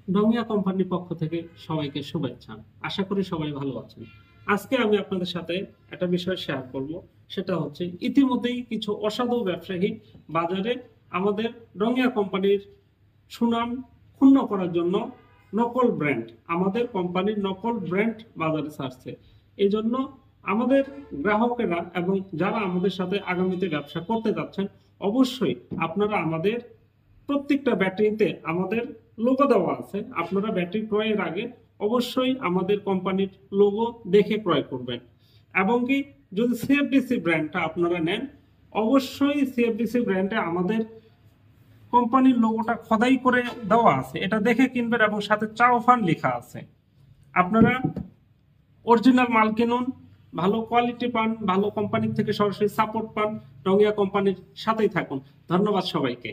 ডমিয়া কোম্পানির পক্ষ থেকে সবাইকে শুভেচ্ছা। আশা করি সবাই ভালো আছেন। আজকে আমি আপনাদের সাথে একটা বিষয় শেয়ার করব, সেটা হচ্ছে ইতিমধ্যেই কিছু অসাধু ব্যবসায়ী বাজারে আমাদের ডমিয়া কোম্পানির সুনাম ক্ষুণ্ণ করার জন্য নকল ব্র্যান্ড, আমাদের কোম্পানির নকল ব্র্যান্ড বাজারে ছাড়ছে। এই জন্য আমাদের গ্রাহকেরা এবং যারা আমাদের সাথে আগামীতে ব্যবসা করতে যাচ্ছেন, অবশ্যই আপনারা আমাদের প্রত্যেকটা ব্যাটারিতে আমাদের লোগো দেওয়া আছে। আপনারা ব্যাটারি ক্রয়ের আগে অবশ্যই আমাদের কোম্পানির লোগো দেখে ক্রয় করবেন। এবং কি, যদি সিএফডিসি ব্র্যান্ডটা আপনারা নেন, অবশ্যই সিএফডিসি ব্র্যান্ডে আমাদের কোম্পানির লোগোটা খোদাই করে দেওয়া আছে, এটা দেখে কিনবেন এবং সাথে চাওফান লেখা আছে। আপনারা অরিজিনাল মাল কিনুন, ভালো কোয়ালিটি পান, ভালো কোম্পানির থেকে সরাসরি সাপোর্ট পান, রঙিয়া কোম্পানির সাথেই থাকুন। ধন্যবাদ সবাইকে।